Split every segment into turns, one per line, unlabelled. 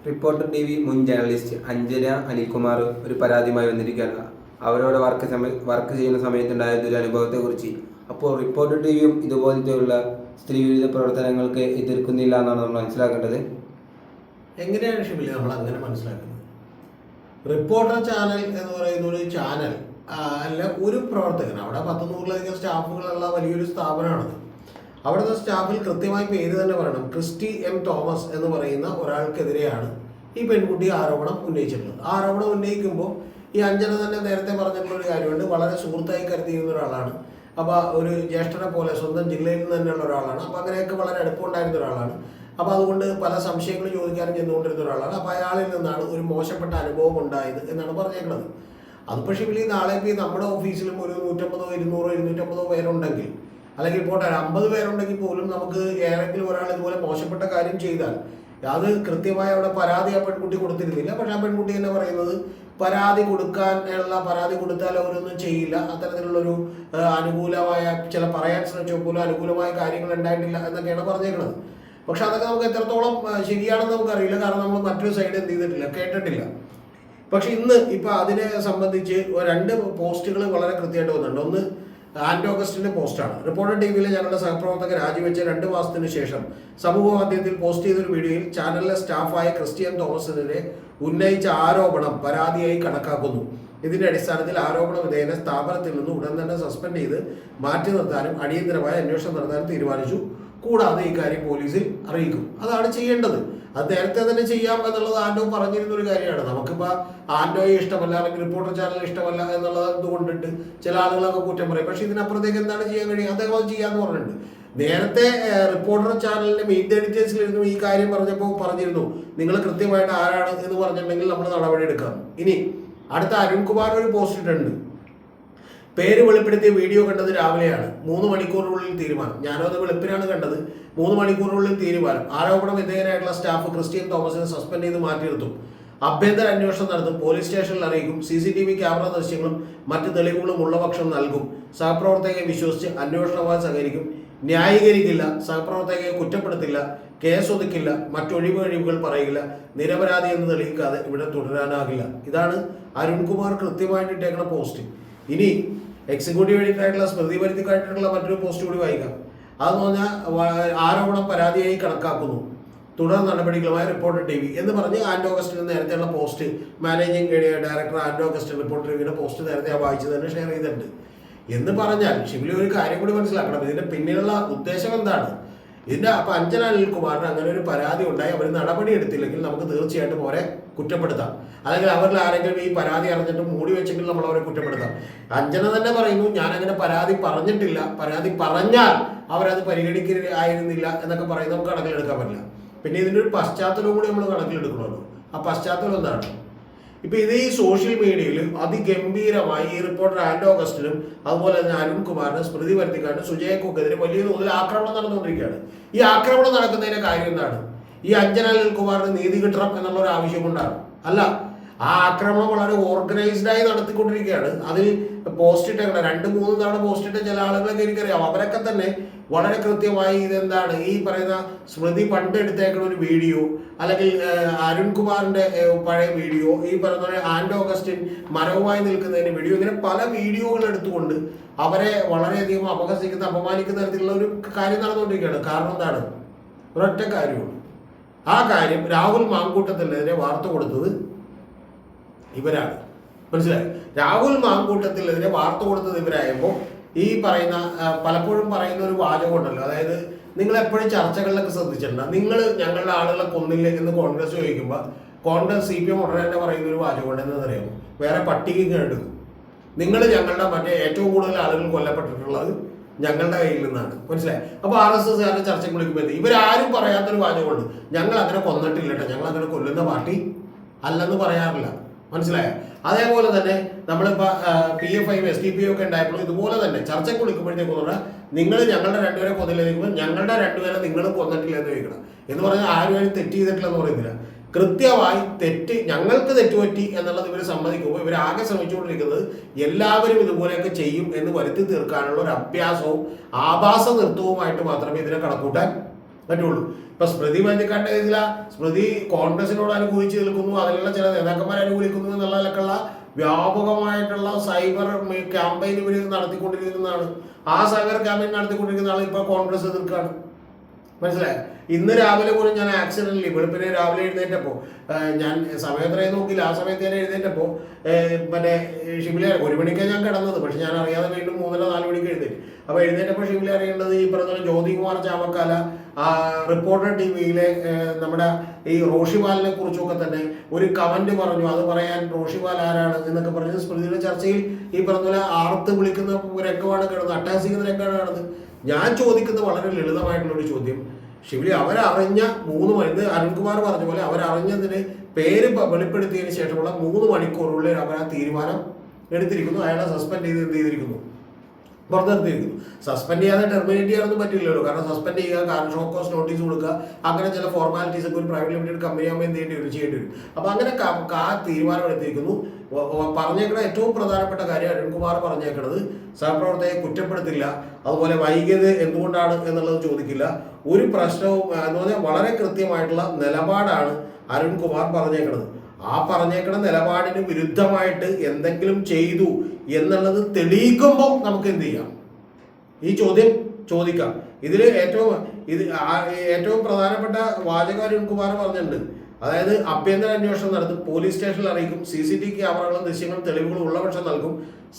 Reporter T V മുൻ journalist Anjana Anilkumar ഒരു പരാതിയുമായി വന്നിരിക്കുകയാണ്. അവരോട് വർക്ക് ചെയ്യുന്ന സമയത്തുണ്ടായ ഒരു അനുഭവത്തെക്കുറിച്ച്. അപ്പോൾ റിപ്പോർട്ടർ ടി വിയും ഇതുപോലത്തെയുള്ള സ്ത്രീവിരുദ്ധ പ്രവർത്തനങ്ങൾക്ക് എതിർക്കുന്നില്ല എന്നാണ് നമ്മൾ മനസ്സിലാക്കേണ്ടത്.
എങ്ങനെയാണ് ഷിബിലി നമ്മൾ അങ്ങനെ മനസ്സിലാക്കുന്നത്? റിപ്പോർട്ടർ ചാനൽ എന്ന് പറയുന്ന ഒരു ചാനൽ അല്ല, ഒരു പ്രവർത്തകൻ. അവിടെ 100-100ലധികം സ്റ്റാഫുകളുള്ള വലിയൊരു സ്ഥാപനമാണത്. അവിടുത്തെ സ്റ്റാഫിൽ കൃത്യമായി പേര് തന്നെ പറയണം. ക്രിസ്റ്റി എം തോമസ് എന്ന് പറയുന്ന ഒരാൾക്കെതിരെയാണ് ഈ പെൺകുട്ടി ആരോപണം ഉന്നയിച്ചിട്ടുള്ളത്. ആരോപണം ഉന്നയിക്കുമ്പോൾ ഈ അഞ്ജന തന്നെ നേരത്തെ പറഞ്ഞിട്ടുള്ള ഒരു കാര്യമുണ്ട്. വളരെ സുഹൃത്തായി കരുതിയിരുന്ന ഒരാളാണ്. അപ്പോൾ ഒരു ജ്യേഷ്ഠനെ പോലെ സ്വന്തം ജില്ലയിൽ നിന്ന് തന്നെയുള്ള ഒരാളാണ്. അപ്പോൾ അങ്ങനെയൊക്കെ വളരെ അടുപ്പമുണ്ടായിരുന്ന ഒരാളാണ്. അപ്പോൾ അതുകൊണ്ട് പല സംശയങ്ങൾ ചോദിക്കാനും ചെന്നുകൊണ്ടിരുന്ന ഒരാളാണ്. അപ്പോൾ അയാളിൽ നിന്നാണ് ഒരു മോശപ്പെട്ട അനുഭവം ഉണ്ടായത് എന്നാണ് പറഞ്ഞേക്കുന്നത്. അത് പക്ഷേ വലിയ നാളെ ഇപ്പോൾ നമ്മുടെ ഓഫീസിലും ഒരു 150, 200, 250 പേരുണ്ടെങ്കിൽ, അല്ലെങ്കിൽ ഇപ്പോൾ 50 പേരുണ്ടെങ്കിൽ പോലും നമുക്ക് ഏതെങ്കിലും ഒരാൾ ഇതുപോലെ മോശപ്പെട്ട കാര്യം ചെയ്താൽ അത് കൃത്യമായി അവിടെ പരാതി ആ പെൺകുട്ടി കൊടുത്തിരുന്നില്ല. പക്ഷെ ആ പെൺകുട്ടി തന്നെ പറയുന്നത് പരാതി കൊടുത്താൽ അവരൊന്നും ചെയ്യില്ല, അത്തരത്തിലുള്ളൊരു അനുകൂലമായ ചില പറയാൻ ശ്രമിച്ചപ്പോൾ പോലും അനുകൂലമായ കാര്യങ്ങൾ ഉണ്ടായിട്ടില്ല എന്നൊക്കെയാണ് പറഞ്ഞേക്കുന്നത്. പക്ഷെ അതൊക്കെ നമുക്ക് എത്രത്തോളം ശരിയാണെന്ന് നമുക്കറിയില്ല. കാരണം നമ്മൾ മറ്റൊരു സൈഡ് എന്ത് ചെയ്തിട്ടില്ല, കേട്ടിട്ടില്ല. പക്ഷെ ഇന്ന് ഇപ്പം അതിനെ സംബന്ധിച്ച് 2 പോസ്റ്റുകൾ വളരെ കൃത്യമായിട്ട് വന്നിട്ടുണ്ട്. ഒന്ന് ആൻഡോ അഗസ്റ്റിന്റെ പോസ്റ്റാണ്. റിപ്പോർട്ടർ ടി വിയിലെ ഞങ്ങളുടെ സഹപ്രവർത്തകർ രാജിവെച്ച് 2 മാസത്തിന് ശേഷം സമൂഹ മാധ്യമത്തിൽ പോസ്റ്റ് ചെയ്തൊരു വീഡിയോയിൽ ചാനലിലെ സ്റ്റാഫായ ക്രിസ്ത്യൻ തോമസിനെതിരെ ഉന്നയിച്ച ആരോപണം പരാതിയായി കണക്കാക്കുന്നു. ഇതിന്റെ അടിസ്ഥാനത്തിൽ ആരോപണ വിധേയനെ സ്ഥാപനത്തിൽ നിന്ന് ഉടൻ തന്നെ സസ്പെൻഡ് ചെയ്ത് മാറ്റി നിർത്താനും അടിയന്തരമായ അന്വേഷണം നടത്താനും തീരുമാനിച്ചു. കൂടാതെ ഇക്കാര്യം പോലീസിൽ അറിയിക്കും. അതാണ് ചെയ്യേണ്ടത്. അത് നേരത്തെ തന്നെ ചെയ്യാം എന്നുള്ളത് ആൻഡോ പറഞ്ഞിരുന്ന ഒരു കാര്യമാണ്. നമുക്കിപ്പോൾ ആൻഡോയെ ഇഷ്ടമല്ല, അല്ലെങ്കിൽ റിപ്പോർട്ടർ ചാനൽ ഇഷ്ടമല്ല എന്നുള്ളത് കൊണ്ടിട്ട് ചില ആളുകളൊക്കെ കുറ്റം പറയും. പക്ഷെ ഇതിനപ്പുറത്തേക്ക് എന്താണ് ചെയ്യാൻ കഴിയും? അദ്ദേഹം അത് ചെയ്യാന്ന് പറഞ്ഞിട്ടുണ്ട്. നേരത്തെ റിപ്പോർട്ടർ ചാനലിന്റെ മീറ്റ് എഡിറ്റേഴ്സിലിരുന്നു ഈ കാര്യം പറഞ്ഞപ്പോൾ പറഞ്ഞിരുന്നു, നിങ്ങൾ കൃത്യമായിട്ട് ആരാണ് എന്ന് പറഞ്ഞിട്ടുണ്ടെങ്കിൽ നമ്മൾ നടപടി എടുക്കാം. ഇനി അടുത്ത അരുൺകുമാർ ഒരു പോസ്റ്റ് ഇട്ടുണ്ട്. പേര് വെളിപ്പെടുത്തിയ വീഡിയോ കണ്ടത് രാവിലെയാണ്. 3 മണിക്കൂറിനുള്ളിൽ തീരുമാനം. ഞാനും അത് വെളുപ്പിനാണ് കണ്ടത്. 3 മണിക്കൂറിനുള്ളിൽ തീരുമാനം. ആരോപണ വിധേയനായിട്ടുള്ള സ്റ്റാഫ് ക്രിസ്ത്യൻ തോമസിനെ സസ്പെൻഡ് ചെയ്ത് മാറ്റി നിർത്തും. ആഭ്യന്തര അന്വേഷണം നടത്തും. പോലീസ് സ്റ്റേഷനിൽ അറിയിക്കും. CCTV ക്യാമറ ദൃശ്യങ്ങളും മറ്റ് തെളിവുകളും ഉള്ള പക്ഷം നൽകും. സഹപ്രവർത്തകരെ വിശ്വസിച്ച് അന്വേഷണവുമായി സഹകരിക്കും. ന്യായീകരിക്കില്ല. സഹപ്രവർത്തകരെ കുറ്റപ്പെടുത്തില്ല. കേസ് ഒതുക്കില്ല. മറ്റൊഴിവുകൾ പറയില്ല. നിരപരാധി എന്ന് തെളിയിക്കാതെ ഇവിടെ തുടരാനാകില്ല. ഇതാണ് അരുൺകുമാർ കൃത്യമായിട്ട് ഇട്ടേക്കുന്ന പോസ്റ്റ്. ഇനി എക്സിക്യൂട്ടീവ് എഡിറ്ററായിട്ടുള്ള സ്മൃതി പരുത്തിക്കായിട്ടുള്ള മറ്റൊരു പോസ്റ്റ് കൂടി വായിക്കാം. അതെന്ന് പറഞ്ഞാൽ ആരോപണം പരാതിയായി കണക്കാക്കുന്നു, തുടർ നടപടികളുമായി റിപ്പോർട്ടർ ടി വി എന്ന് പറഞ്ഞ് ആൻഡോ അഗസ്റ്റിന് നേരത്തെയുള്ള പോസ്റ്റ്, മാനേജിംഗ് ഡയറക്ടർ ആൻഡോ അഗസ്റ്റിൻ റിപ്പോർട്ടർ ടിവിയുടെ പോസ്റ്റ് നേരത്തെ വായിച്ചത് തന്നെ ഷെയർ ചെയ്തിട്ടുണ്ട്. എന്ന് പറഞ്ഞാൽ ഷിബിലി ഒരു കാര്യം കൂടി മനസ്സിലാക്കണം. ഇതിന്റെ പിന്നിലുള്ള ഉദ്ദേശം എന്താണ്? അപ്പോൾ അഞ്ജന അനിൽകുമാറിന് അങ്ങനെ ഒരു പരാതി ഉണ്ടായി, അവർ നടപടി എടുത്തില്ലെങ്കിൽ നമുക്ക് തീർച്ചയായിട്ടും അവരെ കുറ്റപ്പെടുത്താം. അല്ലെങ്കിൽ അവരിൽ ആരെങ്കിലും ഈ പരാതി അറിഞ്ഞിട്ട് മൂടി വെച്ചെങ്കിൽ നമ്മൾ അവരെ കുറ്റപ്പെടുത്താം. അഞ്ജന തന്നെ പറയുന്നു, ഞാൻ അങ്ങനെ പരാതി പറഞ്ഞിട്ടില്ല, പരാതി പറഞ്ഞാൽ അവരത് പരിഗണിക്കായിരുന്നില്ല എന്നൊക്കെ പറയുന്നത് നമുക്ക് കണക്കിലെടുക്കാൻ പറ്റില്ല. പിന്നെ ഇതിൻ്റെ ഒരു പശ്ചാത്തലവും കൂടി നമ്മൾ കണക്കിലെടുക്കണമല്ലോ. ആ പശ്ചാത്തലം എന്താണ്? ഇപ്പൊ ഇത് ഈ സോഷ്യൽ മീഡിയയിൽ അതിഗംഭീരമായി ഈ റിപ്പോർട്ടർ ആൻഡോ അഗസ്റ്റിനും അതുപോലെ തന്നെ അരുൺകുമാറിനും സ്മൃതി പരുത്തിക്കാരനും സുജയക്കൊക്കെതിരെ വലിയ തോതിൽ ആക്രമണം നടന്നുകൊണ്ടിരിക്കുകയാണ്. ഈ ആക്രമണം നടക്കുന്നതിന്റെ കാര്യം എന്താണ്? ഈ അഞ്ജന അനിൽകുമാറിന് നീതി കിട്ടണം എന്നുള്ള ഒരു ആവശ്യം കൊണ്ടാണ്. അല്ല, ആ ആക്രമണം വളരെ ഓർഗനൈസ്ഡായി നടത്തിക്കൊണ്ടിരിക്കുകയാണ്. അതിൽ പോസ്റ്റ് ഇട്ടേക്കണം 2-3 തവണ പോസ്റ്റ് ഇട്ട ചില ആളുകളൊക്കെ എനിക്കറിയാം. അവരൊക്കെ തന്നെ വളരെ കൃത്യമായി ഇതെന്താണ് ഈ പറയുന്ന സ്മൃതി പണ്ട് എടുത്തേക്കുന്ന ഒരു വീഡിയോ, അല്ലെങ്കിൽ അരുൺകുമാറിന്റെ പഴയ വീഡിയോ, ഈ പറയുന്ന ആൻഡോ അഗസ്റ്റിൻ മരവുമായി നിൽക്കുന്നതിന്റെ വീഡിയോ, ഇങ്ങനെ പല വീഡിയോകൾ എടുത്തുകൊണ്ട് അവരെ വളരെയധികം അപഹസിക്കുന്ന അപമാനിക്കുന്ന തരത്തിലുള്ള ഒരു കാര്യം നടന്നുകൊണ്ടിരിക്കുകയാണ്. കാരണം എന്താണ്? ഒരൊറ്റ കാര്യമാണ്. ആ കാര്യം രാഹുൽ മാങ്കൂട്ടത്തിനെതിരെ വാർത്ത കൊടുത്തത് ഇവരാണ്. മനസ്സിലായി? രാഹുൽ മാങ്കൂട്ടത്തിനെതിരെ വാർത്ത കൊടുത്തത് ഇവരായപ്പോൾ ഈ പറയുന്ന പലപ്പോഴും പറയുന്ന ഒരു വാചകം ഉണ്ടല്ലോ, അതായത് നിങ്ങൾ എപ്പോഴും ചർച്ചകളിലൊക്കെ ശ്രദ്ധിച്ചിട്ടുണ്ട്, നിങ്ങൾ ഞങ്ങളുടെ ആളുകളെ കൊന്നില്ല എന്ന് കോൺഗ്രസ് ചോദിക്കുമ്പോൾ കോൺഗ്രസ് CPM ഉടനെ തന്നെ പറയുന്ന ഒരു വാചകം ഉണ്ടെന്ന് അറിയാമോ? വേറെ പട്ടിക എടുക്കും. നിങ്ങൾ ഞങ്ങളുടെ മറ്റേ ഏറ്റവും കൂടുതൽ ആളുകൾ കൊല്ലപ്പെട്ടിട്ടുള്ളത് ഞങ്ങളുടെ കയ്യിൽ നിന്നാണ്. മനസ്സിലായി? അപ്പോൾ RSS ചർച്ചയ്ക്ക് വിളിക്കുമ്പോൾ ഇവരാരും പറയാത്തൊരു വാചകമുണ്ട്, ഞങ്ങൾ അങ്ങനെ കൊന്നിട്ടില്ല കേട്ടോ, ഞങ്ങൾ അങ്ങനെ കൊല്ലുന്ന പാർട്ടി അല്ലെന്ന് പറയാറില്ല. മനസ്സിലായോ? അതേപോലെ തന്നെ നമ്മളിപ്പോൾ PFI SDPI ഒക്കെ ഉണ്ടായപ്പോൾ ഇതുപോലെ തന്നെ ചർച്ചയ്ക്ക് വിളിക്കുമ്പോഴത്തേക്ക് പറഞ്ഞാൽ നിങ്ങൾ ഞങ്ങളുടെ 2 പേരെ കൊന്നില്ലെങ്കിൽ ഞങ്ങളുടെ 2 പേരെ നിങ്ങൾ കൊന്നിട്ടില്ല എന്ന് ചോദിക്കണം. എന്ന് പറഞ്ഞാൽ ആരും തെറ്റ് ചെയ്തിട്ടില്ലെന്ന് പറയുന്നില്ല. കൃത്യമായി ഞങ്ങൾക്ക് തെറ്റുപറ്റി എന്നുള്ളത് ഇവർ സമ്മതിക്കുമ്പോൾ ഇവരാകെ ശ്രമിച്ചുകൊണ്ടിരിക്കുന്നത് എല്ലാവരും ഇതുപോലെയൊക്കെ ചെയ്യും എന്ന് വരുത്തി തീർക്കാനുള്ള ഒരു അഭ്യാസവും ആഭാസ നൃത്തവുമായിട്ട് മാത്രമേ ഇതിനെ കണക്കൂട്ടാൻ പറ്റുള്ളൂ. ഇപ്പൊ സ്മൃതി മഞ്ഞക്കാട്ടെ കേസില സ്മൃതി കോൺഗ്രസിനോട് അനുകൂലിച്ച് നിൽക്കുന്നു, അതിലുള്ള ചില നേതാക്കന്മാരെ അനുകൂലിക്കുന്നു എന്നുള്ളതിലൊക്കെയുള്ള വ്യാപകമായിട്ടുള്ള സൈബർ ക്യാമ്പയിൻ ഇവർ നടത്തിക്കൊണ്ടിരിക്കുന്നതാണ്. ആ സൈബർ ക്യാമ്പയിൻ നടത്തിക്കൊണ്ടിരിക്കുന്ന ആൾ ഇപ്പോൾ കോൺഗ്രസ് എതിർക്കാണ്. മനസ്സിലായി. ഇന്ന് രാവിലെ പോലും ഞാൻ ആക്സിഡന്റിൽ വെളുപ്പിനെ രാവിലെ എഴുന്നേറ്റപ്പോൾ ഞാൻ സമയത്രയും നോക്കില്ല, ആ സമയത്ത് ഞാൻ എഴുന്നേറ്റപ്പോൾ മറ്റേ ഷിബില 1 മണിക്കാണ് ഞാൻ കിടന്നത്, പക്ഷെ ഞാൻ അറിയാതെ വീണ്ടും 3-4 മണിക്ക് എഴുന്നേറ്റ്. അപ്പോൾ എഴുന്നേറ്റപ്പോൾ ഷിബില അറിയേണ്ടത് ഈ പറഞ്ഞ ജ്യോതികുമാർ ചാമക്കാല റിപ്പോർട്ടർ ടിവിയിലെ നമ്മുടെ ഈ റോഷിപാലിനെ കുറിച്ചൊക്കെ തന്നെ ഒരു കമന്റ് പറഞ്ഞു. അത് പറയാൻ റോഷിപാൽ ആരാണ് എന്നൊക്കെ പറഞ്ഞ് സ്മൃതിയുടെ ചർച്ചയിൽ ഈ പറഞ്ഞ പോലെ ആർത്ത് വിളിക്കുന്ന രംഗമാണ് കിടന്നത്, അട്ടഹസിക്കുന്ന രംഗമാണ് കിടന്നത്. ഞാൻ ചോദിക്കുന്നത് വളരെ ലളിതമായിട്ടുള്ളൊരു ചോദ്യം. ഷിബിലി അവരറിഞ്ഞ 3 മണി, അരുൺകുമാർ പറഞ്ഞ പോലെ അവരറിഞ്ഞതിന് പേര് വെളിപ്പെടുത്തിയതിന് ശേഷമുള്ള 3 മണിക്കൂറുള്ളിൽ അവർ ആ തീരുമാനം എടുത്തിരിക്കുന്നു. അയാളെ സസ്പെൻഡ് ചെയ്ത് എന്ത് ചെയ്തിരിക്കുന്നു, പുറത്തിരുത്തിയിരിക്കുന്നു. സസ്പെൻഡ് ചെയ്യാതെ ടെർമിനേറ്റ് ചെയ്യാനൊന്നും പറ്റില്ലല്ലോ. കാരണം സസ്പെൻഡ് ചെയ്യുക, കാരണം ഷോ കോസ് നോട്ടീസ് കൊടുക്കുക, അങ്ങനെ ചില ഫോർമാലിറ്റീസ് ഒക്കെ ഒരു പ്രൈവറ്റ് ലിമിറ്റഡ് കമ്പനി ആകുമ്പോൾ എന്ത് ചെയ്യേണ്ടി വരും. അപ്പോൾ അങ്ങനെ ആ തീരുമാനം എടുത്തിരിക്കുന്നു. പറഞ്ഞേക്കണ ഏറ്റവും പ്രധാനപ്പെട്ട കാര്യം അരുൺകുമാർ പറഞ്ഞേക്കണത് സഹപ്രവർത്തകരെ കുറ്റപ്പെടുത്തില്ല, അതുപോലെ വൈകിയത് എന്തുകൊണ്ടാണ് എന്നുള്ളത് ചോദിക്കില്ല, ഒരു പ്രശ്നവും എന്ന് പറഞ്ഞാൽ വളരെ കൃത്യമായിട്ടുള്ള നിലപാടാണ് അരുൺകുമാർ പറഞ്ഞേക്കണത്. ആ പറഞ്ഞേക്കണ നിലപാടിന് വിരുദ്ധമായിട്ട് എന്തെങ്കിലും ചെയ്തു എന്നുള്ളത് തെളിയിക്കുമ്പോൾ നമുക്ക് എന്ത് ചെയ്യാം, ഈ ചോദ്യം ചോദിക്കാം. ഇതിൽ ഏറ്റവും പ്രധാനപ്പെട്ട വാചകം അരുൺകുമാർ പറഞ്ഞിട്ടുണ്ട്. അതായത് ആഭ്യന്തര അന്വേഷണം നടത്തും, പോലീസ് സ്റ്റേഷനിൽ അറിയിക്കും, CCTV ക്യാമറകളും ദൃശ്യങ്ങളും തെളിവുകളും ഉള്ളപക്ഷം നൽകും,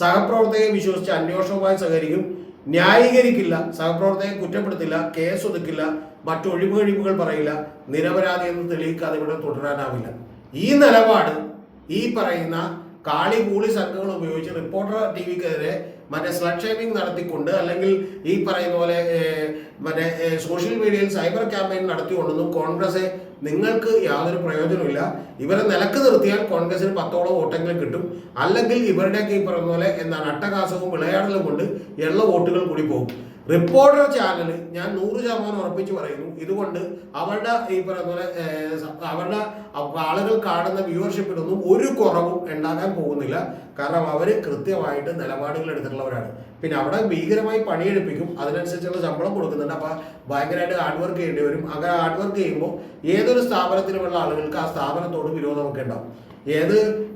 സഹപ്രവർത്തകരെ വിശ്വസിച്ച് അന്വേഷണവുമായി സഹകരിക്കും, ന്യായീകരിക്കില്ല, സഹപ്രവർത്തകരെ കുറ്റപ്പെടുത്തില്ല, കേസ് ഒതുക്കില്ല, മറ്റു ഒഴിവുകൾ പറയില്ല, നിരപരാധി എന്ന് തെളിയിക്കാതെ ഇവിടെ തുടരാനാവില്ല. ഈ നിലപാട് ഈ പറയുന്ന കാളികൂളി സംഘങ്ങൾ ഉപയോഗിച്ച് റിപ്പോർട്ടർ ടിവിക്കെതിരെ മറ്റേ സ്ലഡ് ഷേമിംഗ് നടത്തിക്കൊണ്ട്, അല്ലെങ്കിൽ ഈ പറയുന്ന പോലെ മറ്റേ സോഷ്യൽ മീഡിയയിൽ സൈബർ ക്യാമ്പയിൻ നടത്തിക്കൊണ്ടൊന്നും കോൺഗ്രസ് നിങ്ങൾക്ക് യാതൊരു പ്രയോജനമില്ല. ഇവരെ നിലക്ക് നിർത്തിയാൽ കോൺഗ്രസിന് 10ഓളം വോട്ടെങ്കിലും കിട്ടും, അല്ലെങ്കിൽ ഇവരുടെയൊക്കെ ഈ പറയുന്ന പോലെ അട്ടഹാസവും വിളയാടലും കൊണ്ട് ഉള്ള വോട്ടുകൾ കൂടി പോകും. റിപ്പോർട്ടർ ചാനൽ ഞാൻ 100% ഉറപ്പിച്ച് പറയുന്നു, ഇതുകൊണ്ട് അവരുടെ ഈ പറയുന്ന പോലെ അവരുടെ ആളുകൾ കാണുന്ന വ്യൂവർഷിപ്പിനൊന്നും ഒരു കുറവും ഉണ്ടാകാൻ പോകുന്നില്ല. കാരണം അവർ കൃത്യമായിട്ട് നിലപാടുകൾ എടുത്തിട്ടുള്ളവരാണ്. പിന്നെ അവിടെ ഭീകരമായി പണിയെടുപ്പിക്കും, അതിനനുസരിച്ചുള്ള ശമ്പളം കൊടുക്കുന്നുണ്ട്. അപ്പോൾ ഭയങ്കരമായിട്ട് ഹാർഡ് വർക്ക് ചെയ്യേണ്ടി വരും. അങ്ങനെ ഹാർഡ് വർക്ക് ചെയ്യുമ്പോൾ ഏതൊരു സ്ഥാപനത്തിലുമുള്ള ആളുകൾക്ക് ആ സ്ഥാപനത്തോട് വിരോധമൊക്കെ ഉണ്ടാവും.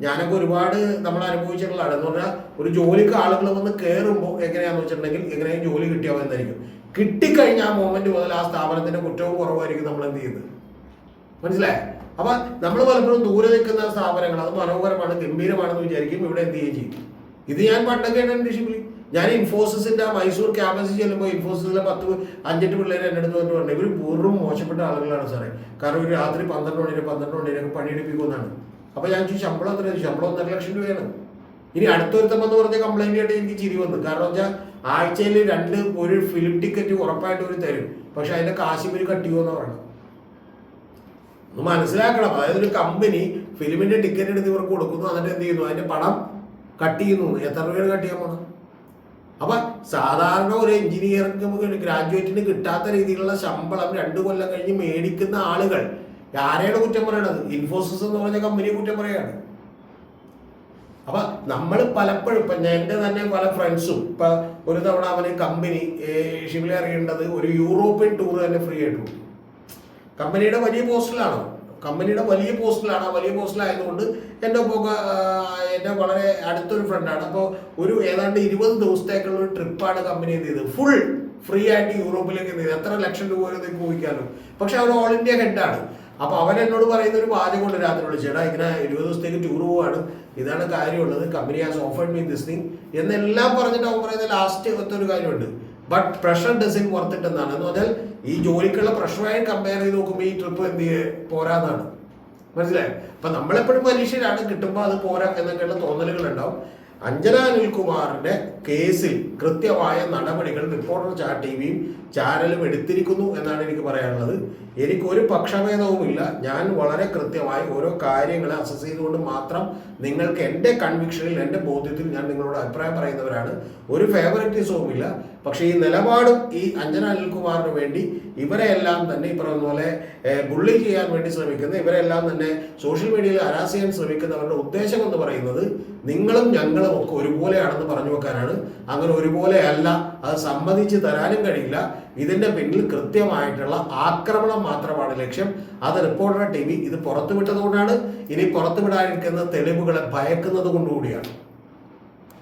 ഞാനൊക്കെ ഒരുപാട് നമ്മൾ അനുഭവിച്ചിട്ടുള്ളതാണ്. എന്ന് പറഞ്ഞാൽ ഒരു ജോലിക്ക് ആളുകൾ വന്ന് കയറുമ്പോൾ എങ്ങനെയാണെന്ന് വെച്ചിട്ടുണ്ടെങ്കിൽ എങ്ങനെയും ജോലി കിട്ടിയാവുന്നതായിരിക്കും. കിട്ടിക്കഴിഞ്ഞ ആ മൊമെന്റ് മുതൽ ആ സ്ഥാപനത്തിന്റെ കുറ്റവും കുറവായിരിക്കും നമ്മൾ എന്ത് ചെയ്യുന്നത്, മനസ്സിലായി. അപ്പൊ നമ്മൾ പലപ്പോഴും ദൂരെ നിൽക്കുന്ന സ്ഥാപനങ്ങൾ അത് മനോഹരമാണ്, ഗംഭീരമാണെന്ന് വിചാരിക്കും. ഇവിടെ എന്ത് ചെയ്യുകയും ചെയ്യും. ഇത് ഞാൻ പണ്ടൊക്കെ ഷിബിലി, ഞാൻ ഇൻഫോസിസിന്റെ മൈസൂർ ക്യാമ്പസിൽ ചെല്ലുമ്പോൾ ഇൻഫോസിസിലെ 5-8 പിള്ളേർ എൻ്റെ അടുത്ത് വന്നിട്ട് പറഞ്ഞു, ഇവർ പൂർവ്വം മോശപ്പെട്ട ആളുകളാണ് സാറേ. കാരണം ഒരു രാത്രി 12 മണിയൊക്കെ പണിയെടുപ്പിക്കുമെന്നാണ്. അപ്പൊ ഞാൻ ശമ്പളം 1.5 ലക്ഷം രൂപയാണ്. ഇനി അടുത്തൊരുത്തം എന്ന് പറഞ്ഞ കംപ്ലൈന്റ് ആയിട്ട് എനിക്ക് ചിരി വന്നു. കാരണം വെച്ചാൽ ആഴ്ചയിൽ 2 ഫിലിം ടിക്കറ്റ് ഉറപ്പായിട്ട് ഒരു തരും, പക്ഷെ അതിന്റെ കാശ് ഇവർ കട്ട് ചെയ്യുമെന്ന് പറയണം. ഒന്ന് മനസ്സിലാക്കണം. അതായത് ഒരു കമ്പനി ഫിലിമിന്റെ ടിക്കറ്റ് എടുത്ത് ഇവർക്ക് കൊടുക്കുന്നു, എന്നിട്ട് എന്ത് ചെയ്യുന്നു, അതിന്റെ പണം കട്ട് ചെയ്യുന്നു. എത്ര രൂപയാണ് കട്ട് ചെയ്യാൻ പോണം? അപ്പൊ സാധാരണ ഒരു എഞ്ചിനീയർക്ക് ഗ്രാജുവേറ്റിന് കിട്ടാത്ത രീതിയിലുള്ള ശമ്പളം 2 കൊല്ലം കഴിഞ്ഞ് മേടിക്കുന്ന ആളുകൾ ആരെയാണ് കുറ്റം പറയണത്? ഇൻഫോസിസ് എന്ന് പറഞ്ഞ കമ്പനിയെ കുറ്റം പറയാണ്. അപ്പൊ നമ്മൾ പലപ്പോഴും ഇപ്പൊ എൻ്റെ തന്നെ പല ഫ്രണ്ട്സും ഇപ്പൊ ഒരു തവണ അവന് കമ്പനി ഷിബിലെ അറിയേണ്ടത് ഒരു യൂറോപ്യൻ ടൂർ തന്നെ ഫ്രീ ആയിട്ട് കൊടുത്തു. കമ്പനിയുടെ വലിയ പോസ്റ്റിലാണ്. ആ വലിയ പോസ്റ്റിലായതുകൊണ്ട് എൻ്റെ വളരെ അടുത്തൊരു ഫ്രണ്ടാണ്. അപ്പോൾ ഏതാണ്ട് 20 ദിവസത്തേക്കുള്ള ഒരു ട്രിപ്പാണ് കമ്പനി എന്ത് ചെയ്തത്, ഫുൾ ഫ്രീ ആയിട്ട് യൂറോപ്പിലേക്ക് എന്ത് ചെയ്ത്. എത്ര ലക്ഷം രൂപ വരെ പോയിക്കാനും. പക്ഷെ അവൻ ഓൾ ഇന്ത്യ ഹെഡാണ്. അപ്പൊ അവൻ എന്നോട് പറയുന്ന ഒരു വാചകം കൊണ്ട് രാത്രി വിളിച്ചേടാ, ഇങ്ങനെ 20 ദിവസത്തേക്ക് ടൂർ പോവാണ്, ഇതാണ് കാര്യമുള്ളത്, company has offered me this thing എന്നെല്ലാം പറഞ്ഞിട്ട് അവൻ പറയുന്ന ലാസ്റ്റ് ഒരു കാര്യമുണ്ട്, but pressure doesn't worth it എന്നാണ്. എന്ന് പറഞ്ഞാൽ ഈ ജോലിക്കുള്ള പ്രഷറുമായി കമ്പയർ ചെയ്ത് നോക്കുമ്പോൾ ഈ ട്രിപ്പ് എന്ത് പോരാന്നാണ്. മനസ്സിലായി. അപ്പൊ നമ്മളെപ്പോഴും മനുഷ്യരാണ്, കിട്ടുമ്പോൾ അത് പോരാ എന്നൊക്കെയുള്ള തോന്നലുകൾ ഉണ്ടാവും. അഞ്ജന അനിൽകുമാറിന്റെ കേസിൽ കൃത്യമായ നടപടികൾ റിപ്പോർട്ടർ ടിവിയും ചാനലും എടുത്തിരിക്കുന്നു എന്നാണ് എനിക്ക് പറയാനുള്ളത്. എനിക്കൊരു പക്ഷഭേദവുമില്ല. ഞാൻ വളരെ കൃത്യമായി ഓരോ കാര്യങ്ങളെ അസസ് ചെയ്തുകൊണ്ട് മാത്രം നിങ്ങൾക്ക് എൻ്റെ കൺവിക്ഷനിൽ, എൻ്റെ ബോധ്യത്തിൽ ഞാൻ നിങ്ങളോട് അഭിപ്രായം പറയുന്നവരാണ്. ഒരു ഫേവറിറ്റിസവും ഇല്ല. പക്ഷേ ഈ നിലപാടും ഈ അഞ്ജന അനിൽകുമാറിന് വേണ്ടി ഇവരെല്ലാം തന്നെ ഈ പറയുന്ന പോലെ ബുള്ളി ചെയ്യാൻ വേണ്ടി ശ്രമിക്കുന്ന, ഇവരെല്ലാം തന്നെ സോഷ്യൽ മീഡിയയിൽ ഹരാസ് ചെയ്യാൻ ശ്രമിക്കുന്നവരുടെ ഉദ്ദേശം എന്ന് പറയുന്നത് നിങ്ങളും ഞങ്ങളും ഒക്കെ ഒരുപോലെയാണെന്ന് പറഞ്ഞു വെക്കാനാണ്. അങ്ങനെ ഒരുപോലെ അല്ല, അത് സമ്മതിച്ച് തരാനും കഴിയില്ല. ഇതിന്റെ പിന്നിൽ കൃത്യമായിട്ടുള്ള ആക്രമണം മാത്രമാണ് ലക്ഷ്യം. അത് റിപ്പോർട്ടർ TV ഇത് പുറത്തുവിട്ടതുകൊണ്ടാണ്, ഇനി പുറത്തുവിടാനിരിക്കുന്ന തെളിവുകളെ ഭയക്കുന്നത് കൊണ്ടുകൂടിയാണ്.